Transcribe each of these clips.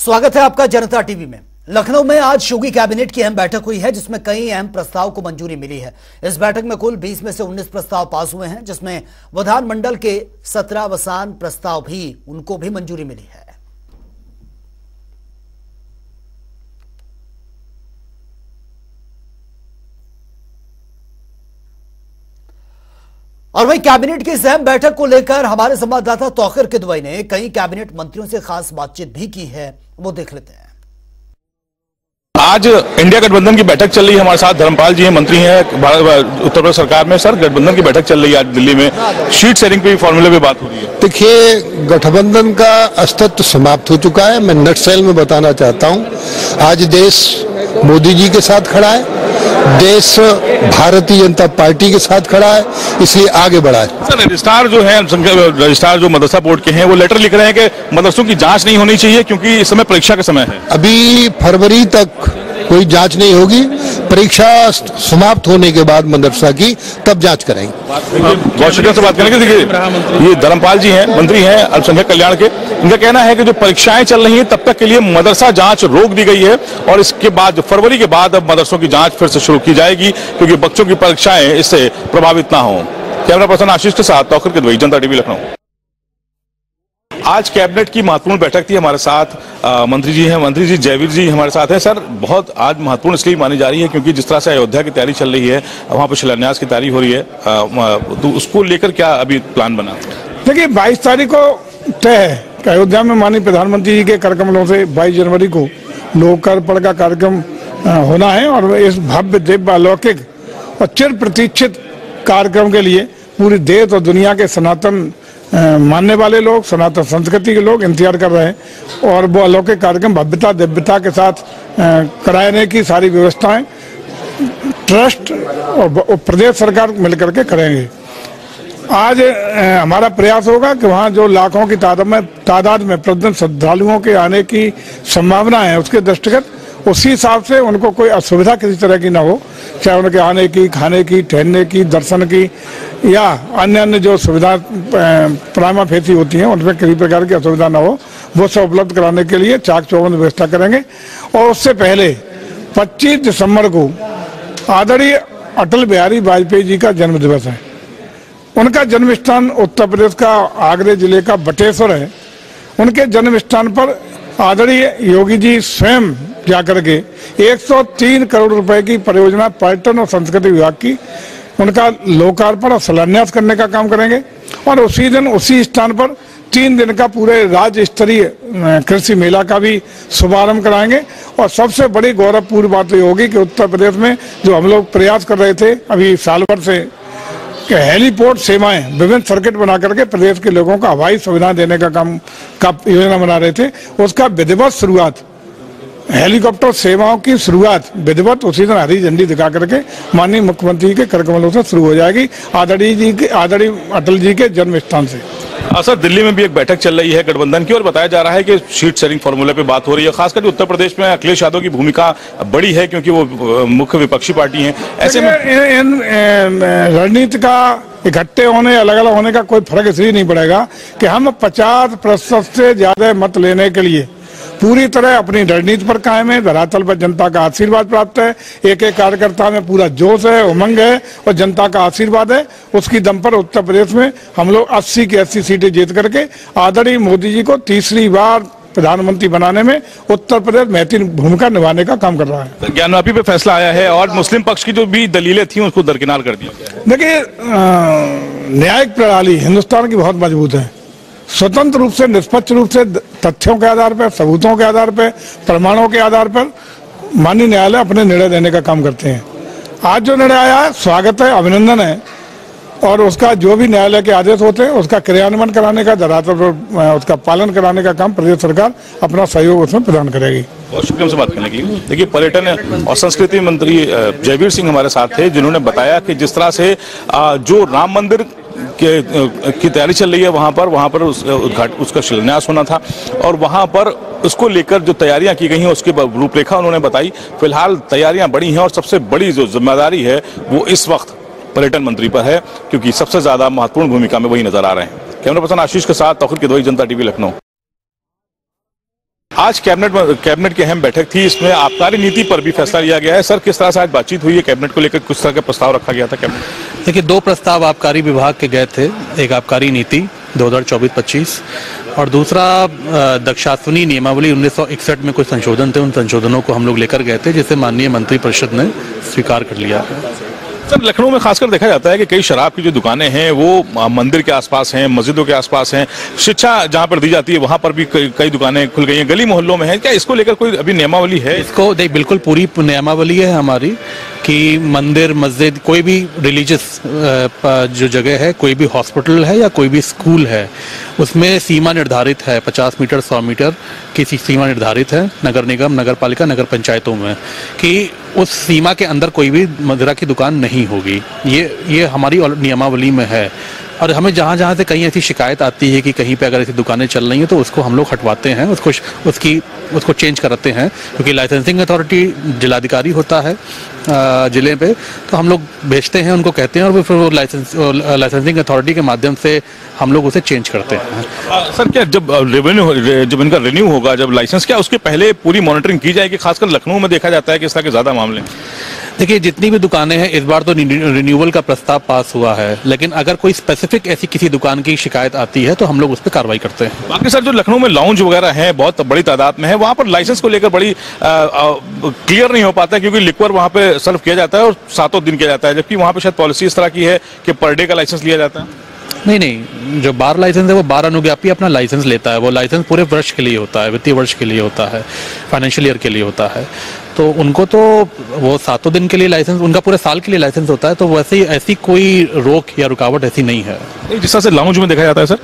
स्वागत है आपका जनता टीवी में। लखनऊ में आज योगी कैबिनेट की अहम बैठक हुई है, जिसमें कई अहम प्रस्ताव को मंजूरी मिली है। इस बैठक में कुल 20 में से 19 प्रस्ताव पास हुए हैं, जिसमें विधानमंडल के 17 वसान प्रस्ताव भी उनको भी मंजूरी मिली है। और वही कैबिनेट की इस अहम बैठक को लेकर हमारे संवाददाता तौकीर किदवई ने कई कैबिनेट मंत्रियों से खास बातचीत भी की है, वो देख लेते हैं। आज इंडिया गठबंधन की बैठक चल रही है। हमारे साथ धर्मपाल जी हैं, मंत्री हैं उत्तर प्रदेश सरकार में। सर, गठबंधन की बैठक चल रही है आज दिल्ली में, शीट शेयरिंग पे फॉर्मूले पे बात हो रही है। देखिए, गठबंधन का अस्तित्व समाप्त हो चुका है। मैं नटसेल में बताना चाहता हूं, आज देश मोदी जी के साथ खड़ा है, देश भारतीय जनता पार्टी के साथ खड़ा है, इसलिए आगे बढ़ा है। सर, रजिस्ट्रार जो है, रजिस्ट्रार जो मदरसा बोर्ड के हैं, वो लेटर लिख रहे हैं कि मदरसों की जांच नहीं होनी चाहिए क्योंकि इस समय परीक्षा का समय है। अभी फरवरी तक कोई जांच नहीं होगी, परीक्षा समाप्त होने के बाद मदरसा की तब जांच करेंगे। बहुत शुक्रिया से बात करेंगे। देखिए, ये धर्मपाल जी हैं, मंत्री हैं अल्पसंख्यक कल्याण के। इनका कहना है कि जो परीक्षाएं चल रही हैं तब तक के लिए मदरसा जांच रोक दी गई है और इसके बाद फरवरी के बाद अब मदरसों की जांच फिर से शुरू की जाएगी क्योंकि बच्चों की परीक्षाएं इससे प्रभावित ना हो। कैमरा पर्सन आशीष के साथ तौकीर किदवई, जनता टीवी, लखनऊ। आज कैबिनेट की महत्वपूर्ण बैठक थी। हमारे साथ मंत्री जी हैं, मंत्री जी जयवीर जी हमारे साथ हैं। सर, बहुत आज महत्वपूर्ण इसलिए मानी जा रही है क्योंकि जिस तरह से अयोध्या की तैयारी चल रही है, वहां पर शिलान्यास की तैयारी हो रही है, तो उसको लेकर क्या अभी प्लान बना? देखिए, 22 तारीख को तय है कि अयोध्या में माननीय प्रधानमंत्री जी के कर कमलों से 22 जनवरी को लोक अर्पण का कार्यक्रम होना है और इस भव्य दिव्य अलौकिक और चिर प्रतीक्षित कार्यक्रम के लिए पूरे देश और दुनिया के सनातन मानने वाले लोग, सनातन संस्कृति के लोग इंतजार कर रहे हैं और वो अलौकिक कार्यक्रम भव्यता दिव्यता के साथ कराने की सारी व्यवस्थाएं ट्रस्ट और प्रदेश सरकार मिलकर के करेंगे। आज हमारा प्रयास होगा कि वहाँ जो लाखों की तादाद में प्रतिदिन श्रद्धालुओं के आने की संभावना है, उसके दृष्टिगत उसी हिसाब से उनको कोई असुविधा किसी तरह की ना हो, चाहे उनके आने की, खाने की, ठहरने की, दर्शन की या अन्य जो सुविधा प्राइमा फेसी होती हैं उनमें किसी प्रकार की असुविधा ना हो, वो सब उपलब्ध कराने के लिए चाक चौबंद व्यवस्था करेंगे। और उससे पहले 25 दिसंबर को आदरणीय अटल बिहारी वाजपेयी जी का जन्म दिवस है। उनका जन्म स्थान उत्तर प्रदेश का आगरा जिले का बटेश्वर है। उनके जन्म स्थान पर आदरणीय योगी जी स्वयं जाकर के 103 करोड़ रुपए की परियोजना पर्यटन और संस्कृति विभाग की उनका लोकार्पण और शिलान्यास करने का काम करेंगे और उसी दिन उसी स्थान पर 3 दिन का पूरे राज्य स्तरीय कृषि मेला का भी शुभारंभ कराएंगे। और सबसे बड़ी गौरवपूर्ण बात ये होगी कि उत्तर प्रदेश में जो हम लोग प्रयास कर रहे थे अभी साल भर से कि हेलीपोर्ट सेवाएं विभिन्न सर्किट बना करके प्रदेश के लोगों को हवाई सुविधा देने का काम का योजना बना रहे थे, उसका विधिवत शुरुआत, हेलीकॉप्टर सेवाओं की शुरुआत विधिवत उसी दिन हरी झंडी दिखा करके माननीय मुख्यमंत्री के कर कमलों से शुरू हो जाएगी, आदरणीय अटल जी के जन्म स्थान से। सर, दिल्ली में भी एक बैठक चल रही है गठबंधन की और बताया जा रहा है कि शीट शेयरिंग फॉर्मूले पे बात हो रही है। खासकर उत्तर प्रदेश में अखिलेश यादव की भूमिका बड़ी है क्योंकि वो मुख्य विपक्षी पार्टी है। ऐसे में इन रणनीति का इकट्ठे होने, अलग अलग होने का कोई फर्क इसलिए नहीं पड़ेगा कि हम 50% से ज्यादा मत लेने के लिए पूरी तरह अपनी रणनीति पर कायम है। धरातल पर जनता का आशीर्वाद प्राप्त है, एक एक कार्यकर्ता में पूरा जोश है, उमंग है और जनता का आशीर्वाद है। उसकी दम पर उत्तर प्रदेश में हम लोग 80 की 80 सीटें जीत करके आदरणीय मोदी जी को तीसरी बार प्रधानमंत्री बनाने में उत्तर प्रदेश महत्वपूर्ण भूमिका निभाने का काम कर रहा है। ज्ञानवापी पे फैसला आया है और मुस्लिम पक्ष की जो भी दलीलें थी उसको दरकिनार कर दिया। देखिए, न्यायिक प्रणाली हिंदुस्तान की बहुत मजबूत है। स्वतंत्र रूप से, निष्पक्ष रूप से, तथ्यों के आधार पर, सबूतों के आधार पर, प्रमाणों के आधार पर माननीय न्यायालय अपने निर्णय देने का काम करते हैं। आज जो निर्णय आया है स्वागत है, अभिनंदन है और उसका जो भी न्यायालय के आदेश होते हैं उसका क्रियान्वयन कराने का, धरातल पर उसका पालन कराने का काम प्रदेश सरकार अपना सहयोग उसमें प्रदान करेगी। बहुत शुक्रिया से बात करने के लिए। देखिए, पर्यटन और संस्कृति मंत्री जयवीर सिंह हमारे साथ थे, जिन्होंने बताया कि जिस तरह से जो राम मंदिर की तैयारी चल रही है वहां पर उसका शिलान्यास होना था और वहां पर उसको लेकर जो तैयारियां की गई हैं उसकी रूपरेखा उन्होंने बताई। फिलहाल तैयारियां बड़ी हैं और सबसे बड़ी जो जिम्मेदारी है वो इस वक्त पर्यटन मंत्री पर है क्योंकि सबसे ज्यादा महत्वपूर्ण भूमिका में वही नजर आ रहे हैं। कैमरा पर्सन आशीष के साथ तौकीर किदवई, जनता टीवी, लखनऊ। आज कैबिनेट की अहम बैठक थी, इसमें आबकारी नीति पर भी फैसला लिया गया है। सर, किस तरह से आज बातचीत हुई है कैबिनेट को लेकर, किस तरह का प्रस्ताव रखा गया था कैबिनेट? देखिए, दो प्रस्ताव आबकारी विभाग के गए थे, एक आबकारी नीति 2024-25 और दूसरा दक्षास्विनी नियमावली 1961 में कुछ संशोधन थे, उन संशोधनों को हम लोग लेकर गए थे, जिसे माननीय मंत्रिपरिषद ने स्वीकार कर लिया है। सर, लखनऊ में खासकर देखा जाता है कि कई शराब की जो दुकानें हैं वो मंदिर के आसपास हैं, मस्जिदों के आसपास हैं, शिक्षा जहां पर दी जाती है वहां पर भी कई दुकानें खुल गई हैं, गली मोहल्लों में है। क्या इसको लेकर कोई अभी नियमावली है? इसको देख, बिल्कुल पूरी नियमावली है हमारी कि मंदिर, मस्जिद, कोई भी रिलीजियस जो जगह है, कोई भी हॉस्पिटल है या कोई भी स्कूल है, उसमें सीमा निर्धारित है। 50 मीटर 100 मीटर की सीमा निर्धारित है नगर निगम, नगर पालिका, नगर पंचायतों में, कि उस सीमा के अंदर कोई भी मदिरा की दुकान नहीं होगी। ये हमारी नियमावली में है। और हमें जहाँ जहाँ से कहीं ऐसी शिकायत आती है कि कहीं पे अगर ऐसी दुकानें चल रही हैं तो उसको हम लोग हटवाते हैं, उसको चेंज कराते हैं, क्योंकि लाइसेंसिंग अथॉरिटी जिलाधिकारी होता है जिले पे, तो हम लोग भेजते हैं, उनको कहते हैं और फिर वो लाइसेंसिंग अथॉरिटी के माध्यम से हम लोग उसे चेंज करते हैं। सर, क्या जब इनका रिन्यू होगा, जब लाइसेंस, क्या उसके पहले पूरी मॉनिटरिंग की जाएगी? खासकर लखनऊ में देखा जाता है कि इस तरह के ज्यादा मामले। देखिए, जितनी भी दुकानें हैं, इस बार तो रिन्यूअल का प्रस्ताव पास हुआ है, लेकिन अगर कोई स्पेसिफिक ऐसी किसी दुकान की शिकायत आती है तो हम लोग उस पर कार्रवाई करते हैं। बाकी सर, जो लखनऊ में लाउंज वगैरह है बहुत बड़ी तादाद में है, वहां पर लाइसेंस को लेकर बड़ी क्लियर नहीं हो पाता है, क्योंकि लिक्वर वहां पे सर्व किया जाता है और 7 दिन किया जाता है, जबकि वहां पे शायद पॉलिसी इस तरह की है कि पर डे का लाइसेंस लिया जाता है। नहीं, जो बार लाइसेंस है वो बार अनुज्ञापी अपना लाइसेंस लेता है। वो लाइसेंस पूरे वर्ष के लिए होता है, वित्तीय वर्ष के लिए होता है, फाइनेंशियल ईयर के लिए होता है। तो उनको तो वो 7 दिन के लिए लाइसेंस, उनका पूरे साल के लिए लाइसेंस होता है। तो वैसे ही ऐसी कोई रोक या रुकावट ऐसी नहीं है। जिस तरह से लाउंज में देखा जाता है सर,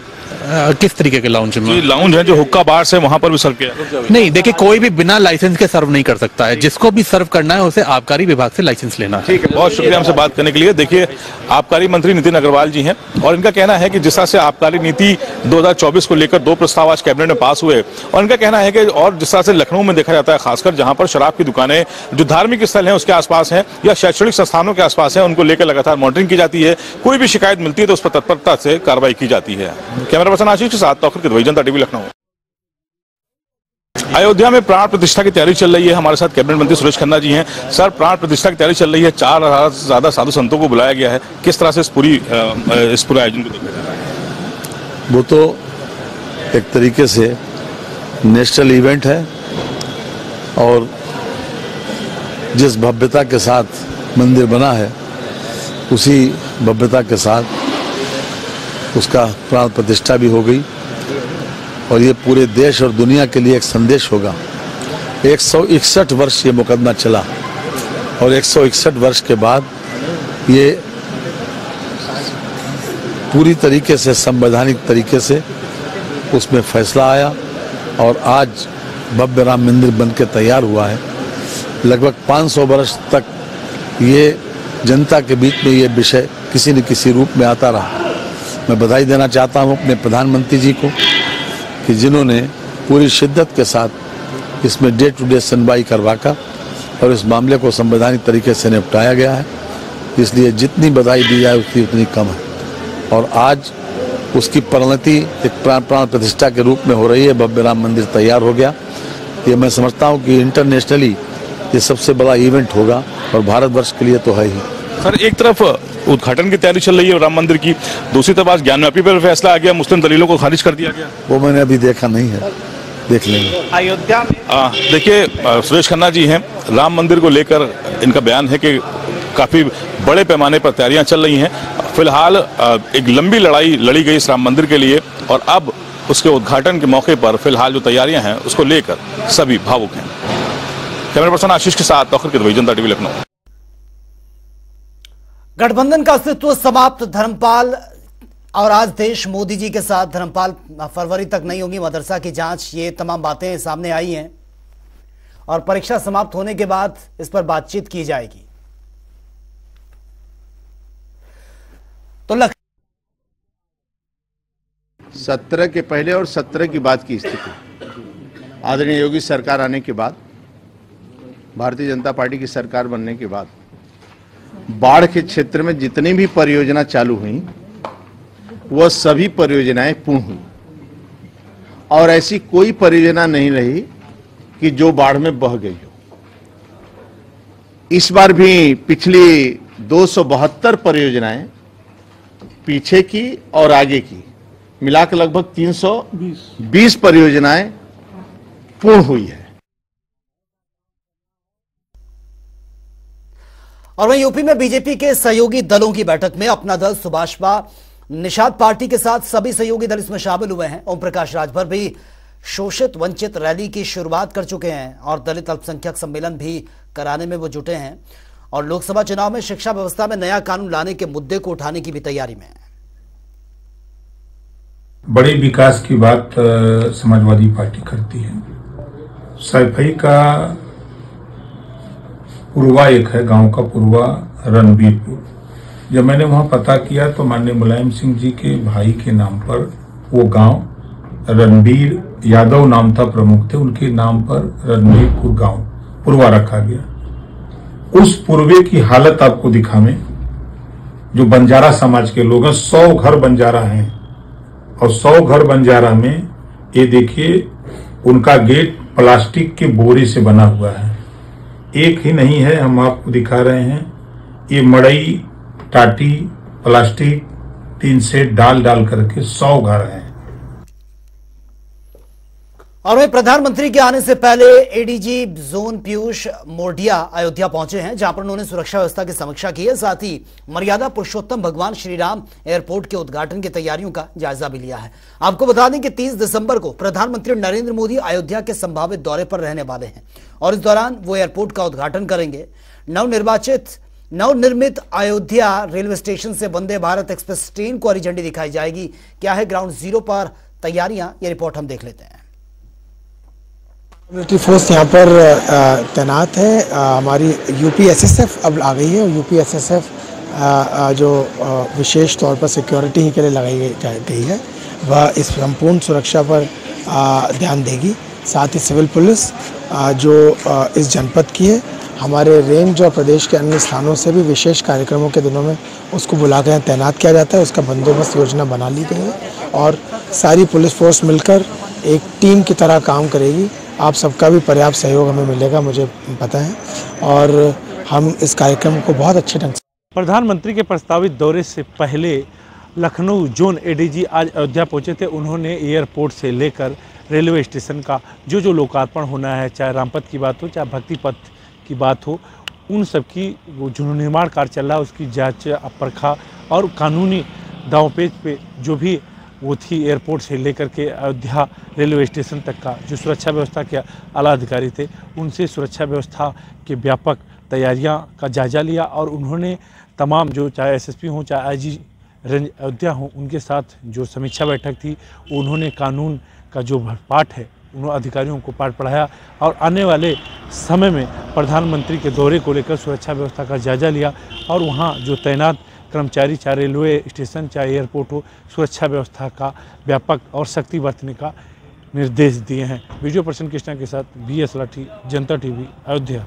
किस तरीके के लाउंज में? लाउंज है जो हुक्का बार से, वहां पर भी सर्व किया? नहीं, देखिए, कोई भी बिना लाइसेंस के सर्व नहीं कर सकता है। जिसको भी सर्व करना है उसे आबकारी विभाग से लाइसेंस लेना है। ठीक है, बहुत शुक्रिया हमसे बात करने के लिए। देखिए, आबकारी मंत्री नितिन अग्रवाल जी हैं और इनका कहना है कि जिस तरह से आबकारी नीति 2024 को लेकर 2 प्रस्ताव आज कैबिनेट में पास हुए, और इनका कहना है कि और जिस तरह से लखनऊ में देखा जाता है, खासकर जहां पर शराब की दुकानें जो धार्मिक स्थल हैं उसके आसपास हैं या शैक्षणिक संस्थानों के आसपास हैं, उनको लेकर लगातार मॉनिटरिंग की जाती है। कोई भी शिकायत मिलती है तो उस पर तत्परता से कार्रवाई की जाती है। कैमरा पर्सन आशीष के साथ जनता टीवी लखनऊ। अयोध्या में प्राण प्रतिष्ठा की तैयारी चल रही है। हमारे साथ कैबिनेट मंत्री सुरेश खन्ना जी हैं। सर, प्राण प्रतिष्ठा की तैयारी चल रही है, 4,000 से ज्यादा साधु संतों को बुलाया गया है। किस तरह से इस पूरे आयोजन को देखा जा रहा है? वो तो एक तरीके से नेशनल इवेंट है और जिस भव्यता के साथ मंदिर बना है उसी भव्यता के साथ उसका प्राण प्रतिष्ठा भी हो गई और ये पूरे देश और दुनिया के लिए एक संदेश होगा। 161 वर्ष ये मुकदमा चला और 161 वर्ष के बाद ये पूरी तरीके से संवैधानिक तरीके से उसमें फैसला आया और आज भव्य राम मंदिर बनकर तैयार हुआ है। लगभग 500 वर्ष तक ये जनता के बीच में ये विषय किसी न किसी रूप में आता रहा। मैं बधाई देना चाहता हूँ अपने प्रधानमंत्री जी को कि जिन्होंने पूरी शिद्दत के साथ इसमें डे टू डे सुनवाई करवाकर और इस मामले को संवैधानिक तरीके से निपटाया गया है। इसलिए जितनी बधाई दी जाए उतनी कम है और आज उसकी परिणति एक प्राण प्रतिष्ठा के रूप में हो रही है। भव्य राम मंदिर तैयार हो गया। ये मैं समझता हूँ कि इंटरनेशनली ये सबसे बड़ा इवेंट होगा और भारतवर्ष के लिए तो है ही। सर, एक तरफ उद्घाटन की तैयारी चल रही है राम मंदिर की, दूसरी तरफ आज ज्ञानव्यापी पर फैसला आ गया, मुस्लिम दलीलों को खारिज कर दिया गया। वो मैंने अभी देखा नहीं है, देख लेंगे। अयोध्या देखिए, सुरेश खन्ना जी हैं, राम मंदिर को लेकर इनका बयान है कि काफी बड़े पैमाने पर तैयारियां चल रही हैं। फिलहाल एक लंबी लड़ाई लड़ी गई इस राम मंदिर के लिए और अब उसके उद्घाटन के मौके पर फिलहाल जो तैयारियां हैं उसको लेकर सभी भावुक हैं। कैमरा पर्सन आशीष के साथ डॉक्टर किदवई, जनता टीवी लखनऊ। गठबंधन का अस्तित्व समाप्त, धर्मपाल और आज देश मोदी जी के साथ धर्मपाल फरवरी तक नहीं होगी, मदरसा की जांच, ये तमाम बातें सामने आई हैं और परीक्षा समाप्त होने के बाद इस पर बातचीत की जाएगी। तो 17 के पहले और 17 के बाद की स्थिति, आदरणीय योगी सरकार आने के बाद, भारतीय जनता पार्टी की सरकार बनने के बाद बाढ़ के क्षेत्र में जितनी भी परियोजना चालू हुई वह सभी परियोजनाएं पूर्ण हुई और ऐसी कोई परियोजना नहीं रही कि जो बाढ़ में बह गई हो। इस बार भी पिछली 272 परियोजनाएं पीछे की और आगे की मिलाकर लगभग 320 परियोजनाएं पूर्ण हुई है। और वहीं यूपी में बीजेपी के सहयोगी दलों की बैठक में अपना दल, सुभाषपा, निषाद पार्टी के साथ सभी सहयोगी दल इसमें शामिल हुए हैं। ओम प्रकाश राजभर भी शोषित वंचित रैली की शुरुआत कर चुके हैं और दलित अल्पसंख्यक सम्मेलन भी कराने में वो जुटे हैं और लोकसभा चुनाव में शिक्षा व्यवस्था में नया कानून लाने के मुद्दे को उठाने की भी तैयारी में है। बड़े विकास की बात समाजवादी पार्टी करती है। सैफई का पुरवा एक है, गांव का पुरवा रणबीरपुर। जब मैंने वहां पता किया तो माननीय मुलायम सिंह जी के भाई के नाम पर वो गांव, रणबीर यादव नाम था, प्रमुख थे, उनके नाम पर रणबीरपुर गांव पुरवा रखा गया। उस पुरवे की हालत आपको दिखावें। जो बंजारा समाज के लोग हैं, 100 घर बंजारा हैं और 100 घर बंजारा में ये देखिए उनका गेट प्लास्टिक के बोरे से बना हुआ है। एक ही नहीं है, हम आपको दिखा रहे हैं। ये मड़ई, टाटी, प्लास्टिक, टीन सेट डाल डाल करके 100 घर हैं। और वहीं प्रधानमंत्री के आने से पहले एडीजी जोन पीयूष मोरडिया अयोध्या पहुंचे हैं, जहां पर उन्होंने सुरक्षा व्यवस्था की समीक्षा की है। साथ ही मर्यादा पुरुषोत्तम भगवान श्री राम एयरपोर्ट के उद्घाटन की तैयारियों का जायजा भी लिया है। आपको बता दें कि 30 दिसंबर को प्रधानमंत्री नरेंद्र मोदी अयोध्या के संभावित दौरे पर रहने वाले हैं और इस दौरान वो एयरपोर्ट का उद्घाटन करेंगे। नवनिर्मित अयोध्या रेलवे स्टेशन से वंदे भारत एक्सप्रेस ट्रेन को हरी झंडी दिखाई जाएगी। क्या है ग्राउंड जीरो पर तैयारियां, ये रिपोर्ट हम देख लेते हैं। मिलिट्री फोर्स यहाँ पर तैनात है। हमारी यूपीएसएसएफ अब आ गई है और यूपीएसएसएफ जो विशेष तौर पर सिक्योरिटी ही के लिए लगाई गई है, वह इस संपूर्ण सुरक्षा पर ध्यान देगी। साथ ही सिविल पुलिस जो इस जनपद की है, हमारे रेंज और प्रदेश के अन्य स्थानों से भी विशेष कार्यक्रमों के दिनों में उसको बुलाकर यहाँ तैनात किया जाता है। उसका बंदोबस्त योजना बना ली गई है और सारी पुलिस फोर्स मिलकर एक टीम की तरह काम करेगी। आप सबका भी पर्याप्त सहयोग हमें मिलेगा, मुझे पता है, और हम इस कार्यक्रम को बहुत अच्छे ढंग से। प्रधानमंत्री के प्रस्तावित दौरे से पहले लखनऊ जोन एडीजी आज अयोध्या पहुंचे थे। उन्होंने एयरपोर्ट से लेकर रेलवे स्टेशन का जो लोकार्पण होना है, चाहे रामपथ की बात हो, चाहे भक्ति पथ की बात हो, उन सब की वो जो निर्माण कार्य चल रहा है उसकी जांच, परखा और कानूनी दांवपेच पे जो भी वो थी एयरपोर्ट से लेकर के अयोध्या रेलवे स्टेशन तक का जो सुरक्षा व्यवस्था के आला अधिकारी थे, उनसे सुरक्षा व्यवस्था के व्यापक तैयारियां का जायजा लिया और उन्होंने तमाम जो चाहे एसएसपी हों, चाहे आईजी रेंज अयोध्या हों, उनके साथ जो समीक्षा बैठक थी, उन्होंने कानून का जो पाठ है उन्होंने अधिकारियों को पाठ पढ़ाया और आने वाले समय में प्रधानमंत्री के दौरे को लेकर सुरक्षा व्यवस्था का जायजा लिया और वहाँ जो तैनात कर्मचारी, चाहे रेलवे स्टेशन चाहे एयरपोर्ट हो, सुरक्षा व्यवस्था का व्यापक और सख्ती बरतने का निर्देश दिए हैं। वीडियो पर्सन कृष्णा के साथ BS लाठी, जनता टीवी, अयोध्या।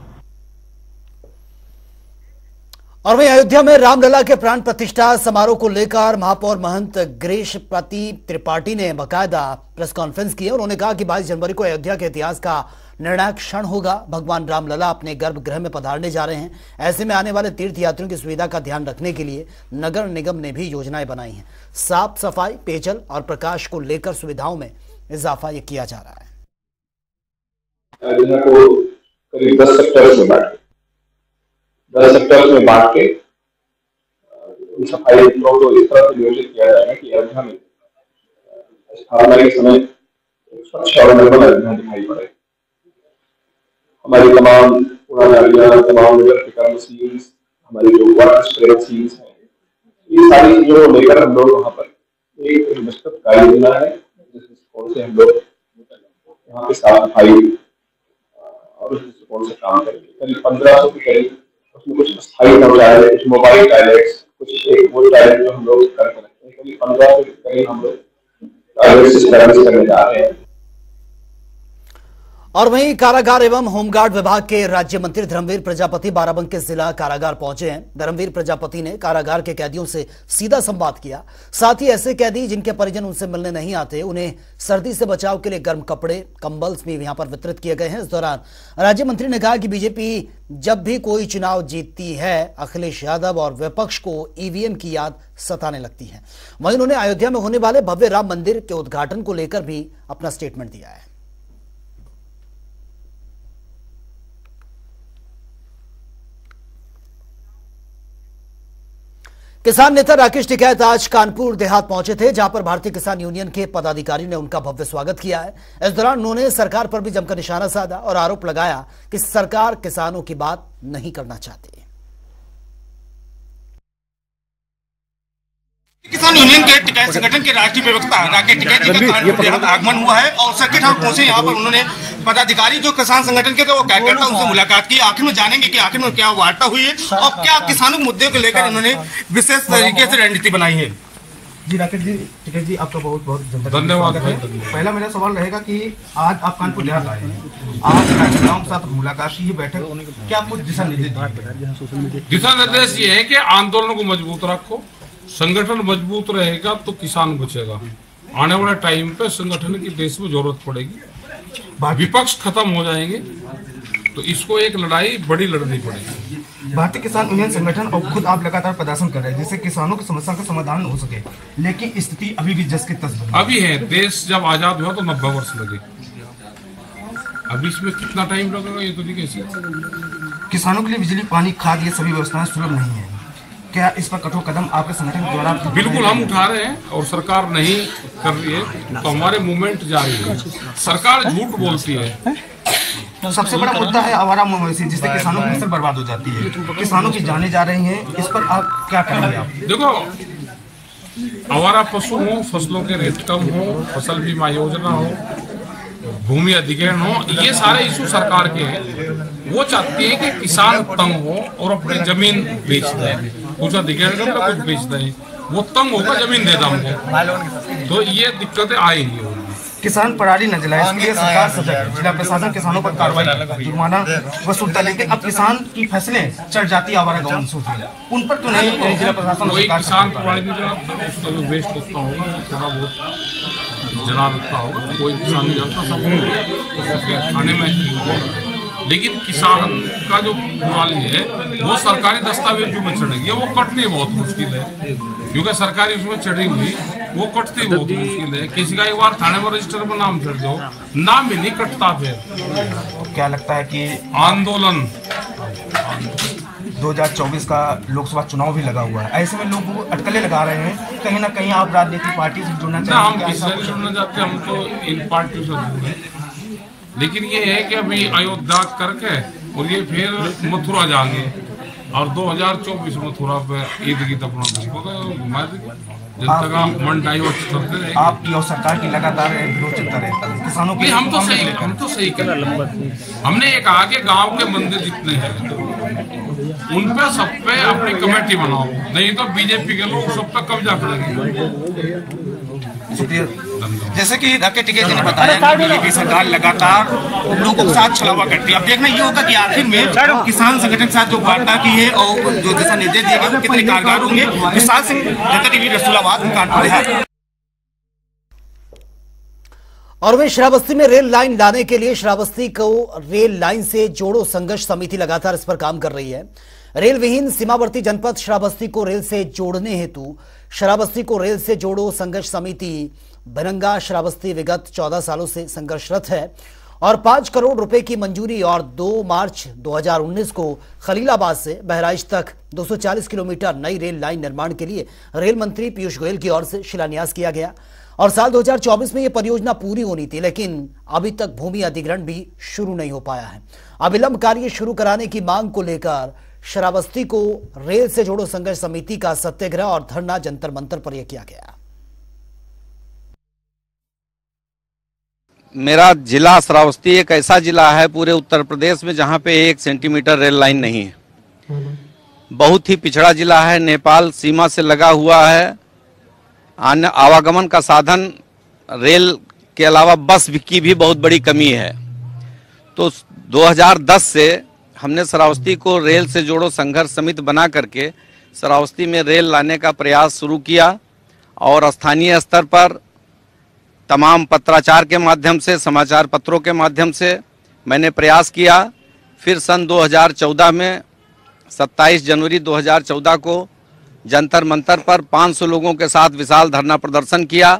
और वहीं अयोध्या में रामलला के प्राण प्रतिष्ठा समारोह को लेकर महापौर महंत गिरीशपति त्रिपाठी ने बाकायदा प्रेस कॉन्फ्रेंस की है। उन्होंने कहा कि 22 जनवरी को अयोध्या के इतिहास का निर्णायक क्षण होगा। भगवान रामलला अपने गर्भगृह में पधारने जा रहे हैं। ऐसे में आने वाले तीर्थ यात्रियों की सुविधा का ध्यान रखने के लिए नगर निगम ने भी योजनाएं बनाई हैं। साफ सफाई, पेयजल और प्रकाश को लेकर सुविधाओं में इजाफा ये किया जा रहा है। करीब 10 सेक्टर्स में बांट के सफाई को इस तरह से नियोजित किया जाएगा कि अयोध्या में स्थापना के समय स्वच्छ और निर्मल अयोध्या दिखाई पड़े। हमारी तमाम कूड़ा नालियां, तमाम नगर निगम सील्स, हमारी जो वाटर स्प्रे सील्स हैं, ये सारी चीजों को लेकर हम लोग वहाँ पर एक विस्तृत कार्य योजना है जिस दृष्टिकोण से हम लोग यहाँ पे साफ सफाई और उस दृष्टिकोण से काम करेंगे। करीब 1500 के करीब उसमें कुछ स्थायी शौचालय, कुछ मोबाइल टॉयलेट्स, कुछ एक वो टॉयलेट जो हम लोग करके रखते हैं। करीब 1500 के करीब हम लोग टॉयलेट्स करने जा रहे हैं। और वहीं कारागार एवं होमगार्ड विभाग के राज्य मंत्री धर्मवीर प्रजापति बाराबंकी जिला कारागार पहुंचे हैं। धर्मवीर प्रजापति ने कारागार के कैदियों से सीधा संवाद किया। साथ ही ऐसे कैदी जिनके परिजन उनसे मिलने नहीं आते, उन्हें सर्दी से बचाव के लिए गर्म कपड़े, कंबल भी यहां पर वितरित किए गए हैं। इस दौरान राज्य मंत्री ने कहा कि बीजेपी जब भी कोई चुनाव जीतती है, अखिलेश यादव और विपक्ष को ईवीएम की याद सताने लगती है। वहीं उन्होंने अयोध्या में होने वाले भव्य राम मंदिर के उद्घाटन को लेकर भी अपना स्टेटमेंट दिया है। किसान नेता राकेश टिकैत आज कानपुर देहात पहुंचे थे, जहां पर भारतीय किसान यूनियन के पदाधिकारी ने उनका भव्य स्वागत किया है। इस दौरान उन्होंने सरकार पर भी जमकर निशाना साधा और आरोप लगाया कि सरकार किसानों की बात नहीं करना चाहती। किसान यूनियन के टिकैत संगठन के राष्ट्रीय प्रवक्ता राकेश टिकैत जी का कानपुर देहात आगमन हुआ है और सर्किट हाउस पहुंचे। यहाँ पर उन्होंने पदाधिकारी जो किसान संगठन के थे वो कार्यकर्ता उनसे मुलाकात की। आखिर में जानेंगे कि आखिर में क्या वार्ता हुई है और क्या किसानों के मुद्दे को लेकर इन्होंने विशेष तरीके से रणनीति बनाई है। जी राकेश जी, टिकैत जी, आपका बहुत बहुत धन्यवाद। पहला मेरा सवाल रहेगा कि आज आप कानपुर देहात आए हैं, आज कार्यकर्ताओं के साथ मुलाकात की बैठक, क्या कुछ दिशा निर्देश ये है कि आंदोलन को मजबूत रखो, संगठन मजबूत रहेगा तो किसान बचेगा। आने वाले टाइम पे संगठन की देश में जरूरत पड़ेगी, विपक्ष खत्म हो जाएंगे तो इसको एक लड़ाई बड़ी लड़नी पड़ेगी। भारतीय किसान यूनियन संगठन और खुद आप लगातार प्रदर्शन कर रहे हैं जिससे किसानों की समस्या का समाधान हो सके, लेकिन स्थिति अभी भी जस की तस अभी है। देश जब आजाद हुआ तो 90 वर्ष लगे, अभी इसमें कितना टाइम लगेगा ये तो नहीं कैसे। किसानों के लिए बिजली, पानी, खाद ये सभी व्यवस्थाएं सुलभ नहीं है, क्या इस पर कठोर कदम आपके संगठन द्वारा? बिल्कुल हम उठा रहे हैं और सरकार नहीं कर रही है तो हमारे मूवमेंट जारी है। सरकार झूठ बोलती है। सबसे बड़ा मुद्दा है आवारा मवेशी, जिससे किसानों की फसल बर्बाद हो जाती है, किसानों की जाने जा रही हैं, इस पर आप क्या करेंगे? आप देखो, आवारा पशु हो, फसलों के रेट कम हो, फसल बीमा योजना हो, भूमि अधिग्रहण हो, ये सारे इशू सरकार के हैं। वो चाहती है कि किसान तंग हो और अपनी जमीन बेच दें, कुछ अधिग्रहण कर कुछ बेच दें। वो तंग होगा, जमीन दे हमको, तो ये दिक्कतें आएंगी। किसान पराली न जलाए, इसके लिए सरकार सजग है। जिला प्रशासन किसानों पर कार्रवाई, जुर्माना वसूलता, लेकिन अब किसान की फसलें चढ़ जाती आवारा गाँव में, उन पर तो नहीं जिला प्रशासन। कोई किसान पराली नहीं जलाता, उसका जो वेस्ट होता होगा थोड़ा बहुत जला देता होगा, कोई किसान नहीं जलाता, सब खाने में। लेकिन किसान का जो प्रणाली है वो सरकारी दस्तावेज में चढ़ेगी, वो कटनी बहुत मुश्किल है, क्योंकि सरकारी उसमें चढ़ी हुई वो कटती बहुत मुश्किल है। किसी का एक बार थाने में रजिस्टर में नाम चढ़ दो, नाम भी नहीं कटता। फिर क्या लगता है कि आंदोलन 2024 का लोकसभा चुनाव भी लगा हुआ है, ऐसे में लोग अटकलें लगा रहे हैं, कहीं ना कहीं आप राजनीतिक पार्टी से जुड़ना चाहते हैं? हम किसी से जुड़ना चाहते हैं, हम तो इन पार्टी से जुड़े हैं, लेकिन ये है कि अभी अयोध्या करके और ये फिर मथुरा जाएंगे और 2024 मथुरा पे ईद की अपना घुमा देंगे। जनता का मन डाइवर्ट करते रहे। आपकी और सरकार की लगातार विरोध चलता रहता है किसानों के। हम तो सही कर रहे हैं। हमने ये कहा कि गांव के मंदिर जितने हैं उन पे सब पे अपनी कमेटी बनाओ, नहीं तो बीजेपी के लोग सब पे कब्जा करेंगे। जैसे कि राकेश टिकैत जी ने बताया कि बीजेपी सरकार लगातार लोगों के साथ छलावा करती है। अब देखना ये होगा कि आखिर में किसान संगठन के साथ जो वार्ता की है और जो दिशा निर्देश दिए गए कितने कारगर होंगे। विशाल सिंह, जनता टीवी, रसूलाबाद, कानपुर देहात। और वे श्रावस्ती में रेल लाइन लाने के लिए श्रावस्ती को रेल लाइन से जोड़ो संघर्ष समिति लगातार इस पर काम कर रही है। रेल विहीन सीमावर्ती जनपद श्रावस्ती को रेल से जोड़ने हेतु श्रावस्ती को रेल से जोड़ो संघर्ष समिति भरंगा श्रावस्ती विगत 14 सालों से संघर्षरत है और 5 करोड़ रुपए की मंजूरी और 2 मार्च 2019 को खलीलाबाद से बहराइच तक 240 किलोमीटर नई रेल लाइन निर्माण के लिए रेल मंत्री पीयूष गोयल की ओर से शिलान्यास किया गया और साल 2024 में यह परियोजना पूरी होनी थी, लेकिन अभी तक भूमि अधिग्रहण भी शुरू नहीं हो पाया है। अविलंब कार्य शुरू कराने की मांग को लेकर श्रावस्ती को रेल से जोड़ो संघर्ष समिति का सत्याग्रह और धरना जंतर मंतर पर यह किया गया। मेरा जिला श्रावस्ती एक ऐसा जिला है पूरे उत्तर प्रदेश में जहां पे 1 सेंटीमीटर रेल लाइन नहीं है। बहुत ही पिछड़ा जिला है, नेपाल सीमा से लगा हुआ है। आवागमन का साधन रेल के अलावा बस की भी बहुत बड़ी कमी है। तो 2010 से हमने श्रावस्ती को रेल से जोड़ो संघर्ष समिति बना करके श्रावस्ती में रेल लाने का प्रयास शुरू किया और स्थानीय स्तर पर तमाम पत्राचार के माध्यम से, समाचार पत्रों के माध्यम से मैंने प्रयास किया। फिर सन 2014 में 27 जनवरी 2014 को जंतर मंतर पर 500 लोगों के साथ विशाल धरना प्रदर्शन किया।